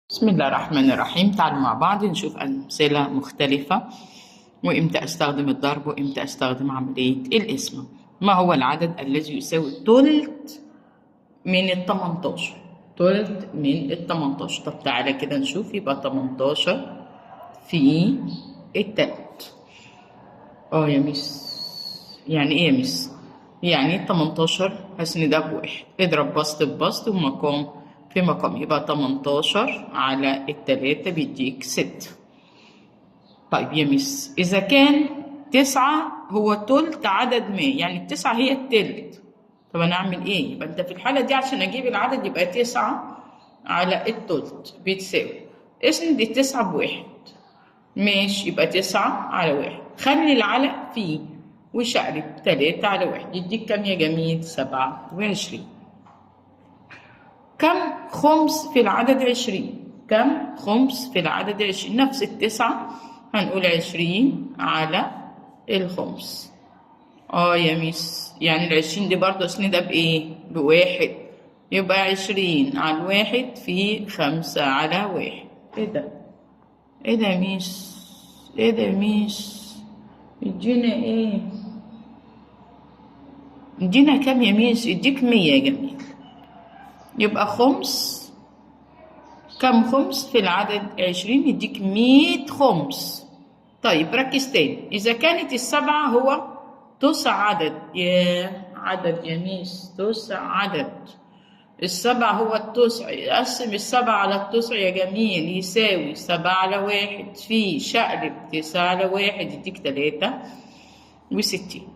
بسم الله الرحمن الرحيم. تعالوا مع بعض نشوف أمثلة مختلفة، وإمتى أستخدم الضرب وإمتى أستخدم عملية القسمة. ما هو العدد الذي يساوي تلت من ال18؟ تلت من ال18. طب تعالى كده نشوف. يبقى 18 في التلت. يا ميس، يعني إيه يا ميس؟ يعني 18 هسندها بواحد، اضرب بسط ببسط ومقام في مقام، يبقى 18 على التلاتة بيديك 6. طيب يا ميس، إذا كان 9 هو تلت عدد ما، يعني التسعة هي التلت، طب أنا أعمل إيه؟ يبقى أنت في الحالة دي عشان أجيب العدد يبقى 9 على التلت بتساوي، اسند التسعة بواحد، ماشي، يبقى 9 على واحد، خلي العلى فيه وشقلب 3 على واحد، يديك كام يا جميل؟ 27. كم خمس في العدد 20؟ كم خمس في العدد 20؟ نفس التسعة هنقول 20 على الخمس. يا ميس، يعني ال20 دي برضه اسندها بإيه؟ بواحد، يبقى 20 على الواحد في 5 على واحد. ايه ده؟ ايه ده يا ميس؟ ايه ده يا ميس؟ يدينا ايه؟ يدينا كام يا ميس؟ يديك 100 يا جميل. يبقى خمس، كم خمس في العدد 20؟ يديك 100 خمس. طيب ركز تاني، إذا كانت السبعة هو تسع عدد، عدد يا ميس، تسع عدد، السبعة هو التسع، يقسم السبعة على التسع يا جميل يساوي 7 على واحد في شقلب 9 على واحد، يديك 63.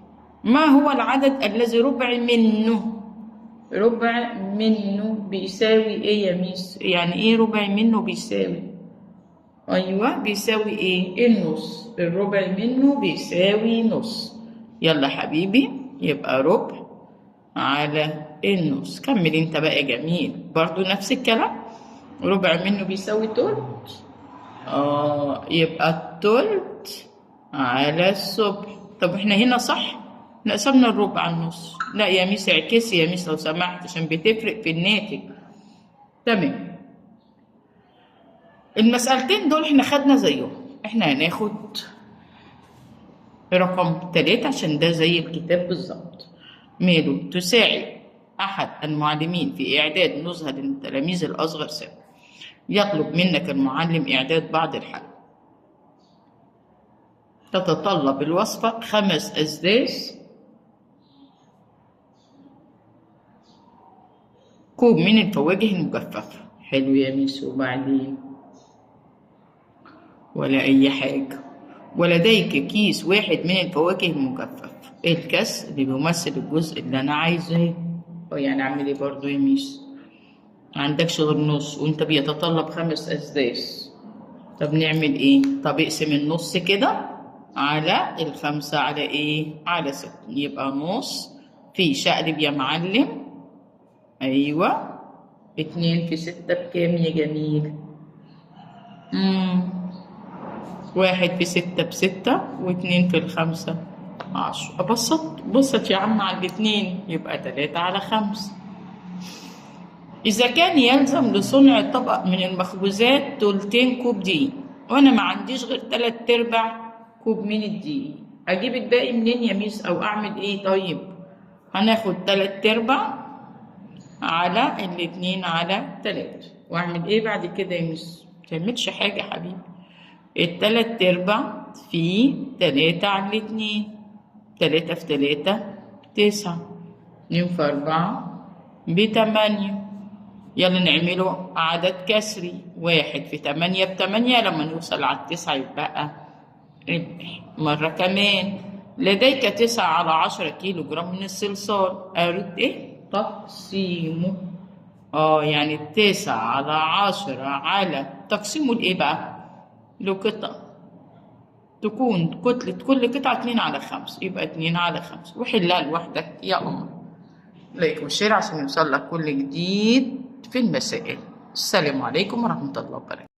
ما هو العدد الذي ربع منه؟ ربع منه بيساوي ايه يا ميس؟ يعني ايه ربع منه بيساوي؟ ايوه بيساوي ايه؟ النص. الربع منه بيساوي نص. يلا حبيبي، يبقى ربع على النص. كمل انت بقى يا جميل، برضو نفس الكلام، ربع منه بيساوي تلت. يبقى التلت على السبع. طب احنا هنا صح؟ لا، قسمنا الربع على النص. لا يا ميس اعكسي يا ميس لو سمحت، عشان بتفرق في الناتج. تمام. المسألتين دول احنا خدنا زيهم، احنا هناخد رقم 3 عشان ده زي الكتاب بالظبط. ماله؟ تساعد أحد المعلمين في إعداد نزهة للتلاميذ الأصغر سنا. يطلب منك المعلم إعداد بعض الحل. تتطلب الوصفة 5 أسداس كوب من الفواكه المجففة. حلو يا ميس، وبعدين؟ ولا أي حاجة. ولديك كيس واحد من الفواكه المجفف. الكاس اللي بيمثل الجزء اللي أنا عايزاه. يعني أعمل إيه برضه يا ميس؟ معندكش غير نص، وأنت بيتطلب 5 أسداس. طب نعمل إيه؟ طب اقسم النص كده على ال5 على إيه؟ على 6، يبقى نص في شقلب يا معلم. أيوه، 2 في 6 بكام يا جميل؟ 1 في 6 ب6، و2 في 5 10. بسط يا عم على الاتنين، يبقى 3 على 5. إذا كان يلزم لصنع طبق من المخبوزات 2 كوب دقيق، وأنا ما عنديش غير 3/4 كوب من الدقيق، أجيب الباقي منين يا ميس؟ أو أعمل إيه؟ طيب هناخد 3/4 على 2 على 3، وأعمل إيه بعد كده يا ميس؟ متعملش حاجة يا حبيبي. 3/4 في 3 على 2، 3 في 3 9، 2 في 4 ب8. يلا نعمله عدد كسري، 1 في 8 ب8، لما نوصل على 9 يبقى ربح. مرة كمان، لديك 9 على 10 كيلو جرام من الصلصال، أريد إيه؟ تقسيمه. يعني 9 على 10 على تقسيمه لإيه بقى؟ لقطع، تكون كتلة كل قطعة 2 على 5، يبقى 2 على 5، وحلها لوحدك يا قمر. لايك وشير عشان يوصل لك كل جديد في المسائل. السلام عليكم ورحمة الله وبركاته.